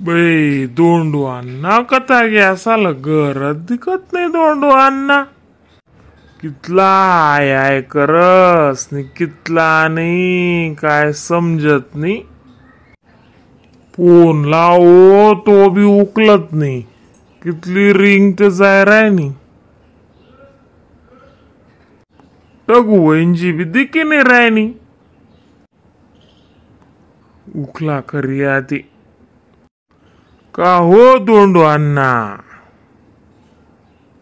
बाई दोंडू अण्णा कथा गॅसाला घरात दिखत नाही दोंडू अण्णा. कितला आय आय करस नि कितला नाही काय समजत नाही. फोन लावो तो बी उकलत नाही. कितली रिंग ते जाय राहिनी. टगू वहिंची बी दिकी नाही राहिनी. उकला खरी आधी का हो दोंडू अण्णा.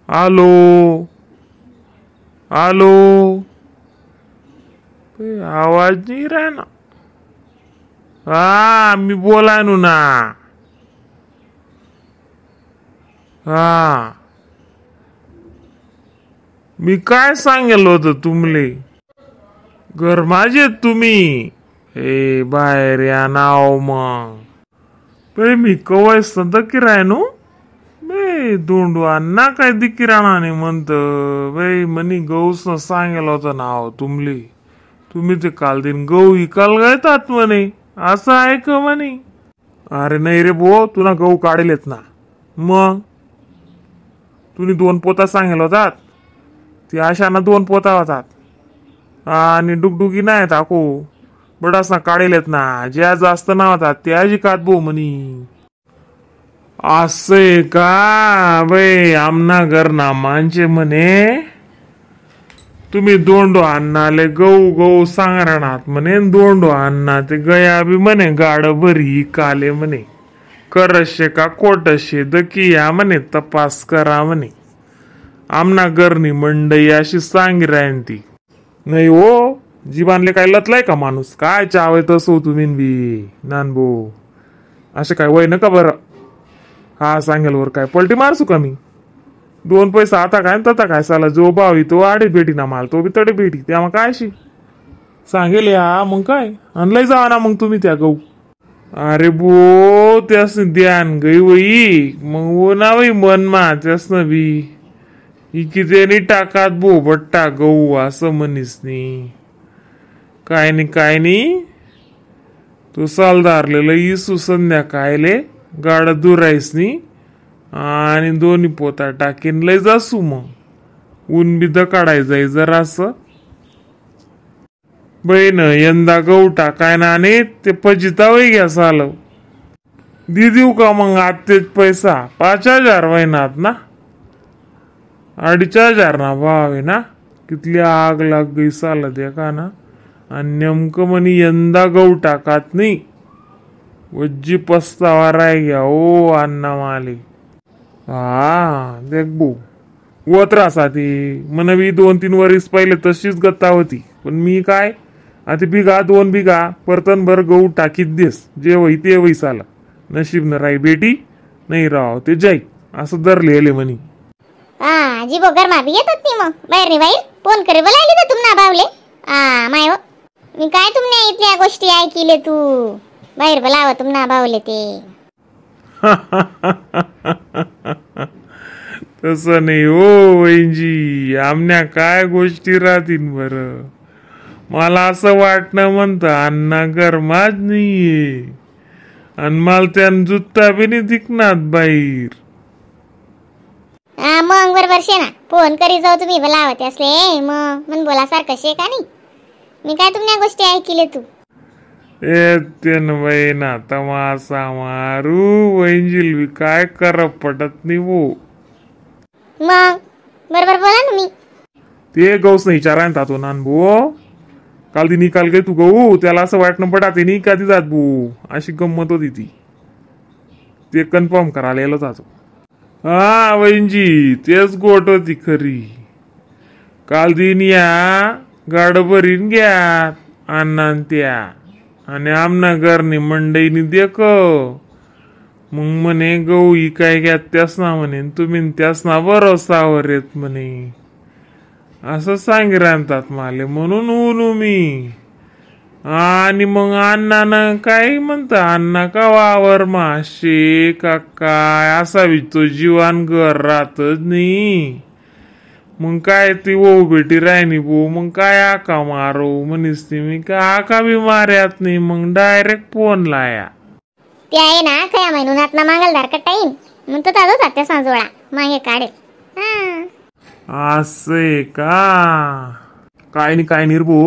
आलो आलो आवाज नाही राहना. हा मी बोलायनो ना. हा मी काय सांगेल होत तुमले. घर माझे तुम्ही ए बाहेर या नाव मग. मी कवाय सदकी राहनो. दोंडू अण्णा काय दिकी राहणार नाही म्हणत. म्हणी गौस सांगेल होतं नाव तुमले. तुम्ही ते काल दिन गहू इकाल गयतात म्हणे. असं आहे का म्हणे. अरे नाही रे भो तुला गहू काढलेत ना. मग तुम्ही 2 पोता सांगेल होतात. ती अशाना 2 पोता होतात. आणि डुगडुगी नाही टाकू बडासना काढलेत ना. ज्या जास्त ना होतात त्या जिकात भो म्हणी. असे का बाई आमना घर ना मांचे म्हणे. तुम्ही दोंडो अण्णाले गहू गहू सांगणार म्हणे. दोंडो अण्णा ते गया बी म्हणे गाड भरी काले म्हणे. करशे का कोटशे दकी या म्हणे तपास करा म्हणे. आमना घरनी मंडई अशी सांगी राहीन ती. नाही हो जीवानले काय लतलाय का माणूस. काय चावे तसो तुम्ही बी नानबो. असे काय वय नका बरं. हा सांगेल वर काय पलटी मारसू का मी. 2 पैसा आता काय तता काय साला जो भाव तो आडे भेटी ना माल तो बी तडे भेटी. त्या काय अशी सांगेल या मग काय आणलंय जा ना मग तुम्ही त्या गहू. अरे बो त्यास ध्यान गई वई मग वो ना वई मन मा त्यास न बी इकितेनी टाकात बो बट्टा गहू असं म्हणीस नी. काय नाही तो सालदारलेलं इसू संध्याकाळले गाड दुरायस नी. आणि 2 पोता टाकीन लय जासू मग. ऊन बी दकाडाय जाई जरासं. बहीण यंदा गहू टाकाय ना आणि ते पजिता वय घ्या साल. देऊ का मग आत्तेच पैसा 5,000 वयनात ना. 2,500 ना भाव आहे ना. कितली आग लाग गई साल देखा ना. आणि नेमकं म्हणी यंदा गहू टाकात नाही. वज्जी पस्तावा राय घ्या ओ अण्णा माले. हा देख बो वत्रा ती मनवी 2-3 वर्ष पहिले तशीच गत्ता होती. पण मी काय आता बिघा 2 बिघा परतन भर गहू टाकीत देस. जे वही ते वही साला. नशीब न राई बेटी नाही राव ते जाई असं धरले म्हणी. हा जीबो गरमा बी येतात ती मग बाहेर नाही बाहेर फोन करे बोलायले तर तुमना बावले. माय हो मी काय तुमने इथल्या गोष्टी ऐकिले तू बाहेर बोलावं तुमना बावले ते. तसं नाही हो वहिंजी. आमन्या काय गोष्टी राहतील बरं. मला असं वाटणं म्हणतं अण्णा गरमाच नाहीये. आणि मला त्यान जुत्ता बी नाही दिखनात बाहेर. मग बरोबर शे ना फोन करी जाऊ तुम्ही बोलावत असले मग मन बोलासारखं शे का नाही. मी काय तुमच्या गोष्टी ऐकिले तू. तेन बाई ना तमासा मारू वहिंजील बी काय कर पटत नाही वो. मग बरोबर बोला ना मी. ते गौस नाही विचारायला तो नान भो. काल ती निकाल गे तू गहू त्याला असं वाटणं पडाते नाही का ती जात भू. अशी गंमत होती ती. ते कन्फर्म करायला येलो जातो. हा वहिंजी तेच गोट होती खरी. काल दिन या गाड भरीन घ्या अण्णा त्या. आणि आमना घरनी मंडईनी देख मग म्हणे गहू इकाय घ्या त्यास ना म्हणे. तुम्ही त्यास ना भरोसावर येत म्हणे. असं सांगी राहतात माले म्हणून उनू मी. आणि मग अण्णानं काय म्हणता अण्णा का वावर माशे का काय असावी तो जीवान घर राहतच नाही. मग काय ती वो बेटी राहिनी बो. मग काय आका मारो म्हणीस ती. मी काय आका बी मार्यात नाही. मग डायरेक्ट फोन लाया. ते आहे ना खया महिन्यात ना मांगलदार कट्टाईन मग तो ताजो जाते सांजोळा मागे काढेल हा असं का? काय नाही काय निर्भो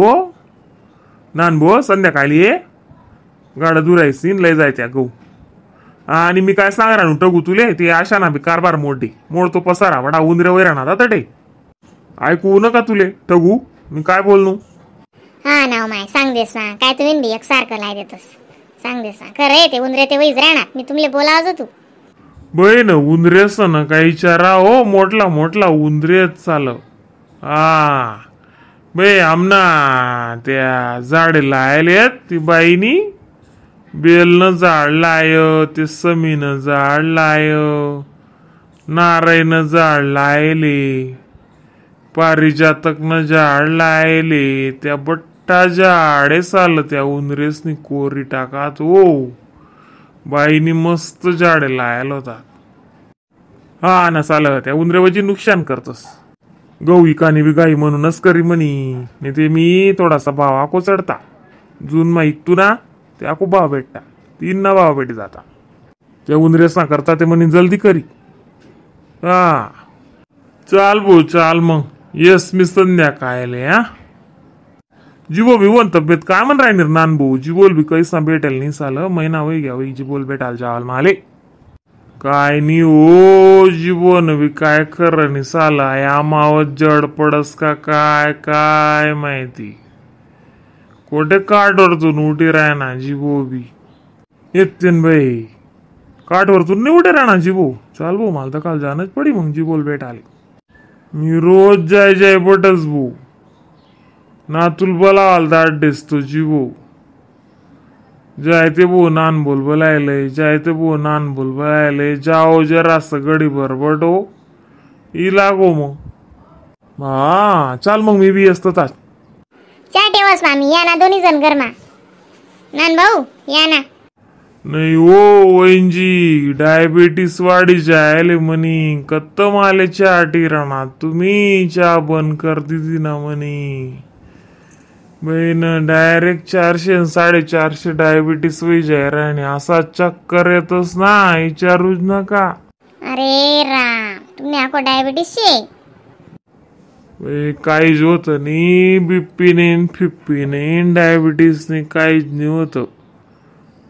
नान भो संध्याकाळी ये गाडा दुरायसी लय जायत्या गहू आणि मी काय सांगा राहू टगू तुले ते आशा ना बी कारभार मोडतो पसारा वडा उंदरे वैराणा तटे ऐकू नका तुले टगू मी काय बोलणू हा नाव माय सांग देस ना काय तुम्ही बी एक सारखं लाय देतस सांग देस ना खरं ते उंदरे ते वैज राहणार मी तुमले बोलावतो तू बहीण उंदरेस ना काय विचारा हो मोठला उंदरेच चाल हा बे आमना त्या झाडे लायलेत ती बाईनी बेलनं झाड लाय ते समीनं झाड लाय नारायणं झाड लायले पारिजातकनं झाड लायले त्या बट्टा झाडे चाल त्या उंदरेसनी कोरी टाकात ओ बाईनी मस्त झाडे लायला होतात हा ना चाल त्या उंदरेवरची नुकसान करतस गहू इकानी बी गाई म्हणूनच करी म्हणी नाही ते मी थोडासा भाव आको चढता जून मा इकतू ना ते आको भाव भेटता 3 ना भाव भेटी जाता त्या उंदरेसना करता ते म्हणी जल्दी करी हा चाल भाऊ चाल मग येस मी संध्याकाळले हा जिवो बिवोन तब्येत काय म्हण राहणार नान भाऊ जिवोल बी कैसा भेटेल नाही साल महिना होई गया वही जिवोल भेटाल जावाल माले काय नी ओ जीवन बी काय खरं नाही साला या मावत जड पडस का काय काय माहिती कोठे काठवरतून उठी राहना जीवो बी येते बाई काठवरतून नाही उठे राहना जीवो चाल भाऊ मला तर काल जाणच पडी मग जीवोल भेट आले मी रोज जाय बटस भाऊ नातुल बोलावाल दाट दिसतो जीवो जायते बो नान बोल बोलायले जायते बो नान बोल बोलायले जाओ जरा गडी बरबटो ई लागो मग हा चाल मग मी बी असतो तास चा ठेवस मामी या ना दोन्ही जण गरमा नान भाऊ या ना नाही ओ वैंजी डायबिटीस वाढी जायले म्हणी कत्त माले चहा टिराणा तुम्ही चहा बंद कर दिदी ना म्हणी बहीण डायरेक्ट 400 आणि 450 डायबिटीस वय जाय राहणे असा चक्कर येतच ना विचारूच नका अरे राम तुम्ही आको डायबिटीस शे काहीच होत नाही बीपी नाही फिप्पी नाही डायबिटीस नाही काहीच नाही होत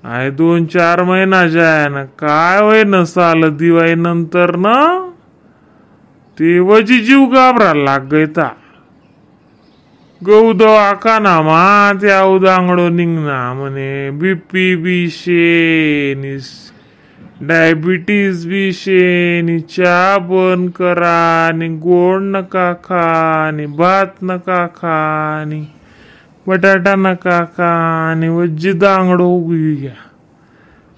आहे 2-4 महिना जाय ना काय होय न साल दिवाळी नंतर ना तेव्हाची जीव घाबरायला लाग गयता गहू दवाखाना मा त्या उदांगडो निघना म्हणे बीपी बी शे नि डायबिटीस बी शे नि चहा बंद करा नि गोड नका खा नि भात नका खा नि बटाटा नका खा नि वज्जी दांगडो उगी घ्या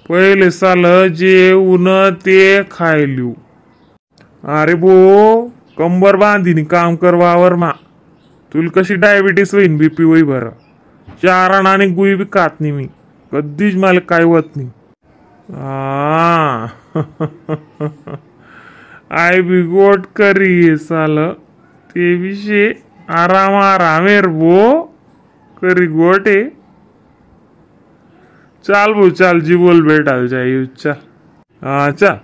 पहिले साल जे उन ते खायलू अरे भो कंबर बांधीनी काम करवावर मा तुला कशी डायबिटीस होईन बीपी होई बर 4 आणि गुई बी खात नाही मी कधीच मला काय होत नाही आय बी गोट करी साल ते विषय आरामेर भो करी गोटे चाल भो चाल जीवोल भेटाल जाई चल हा चल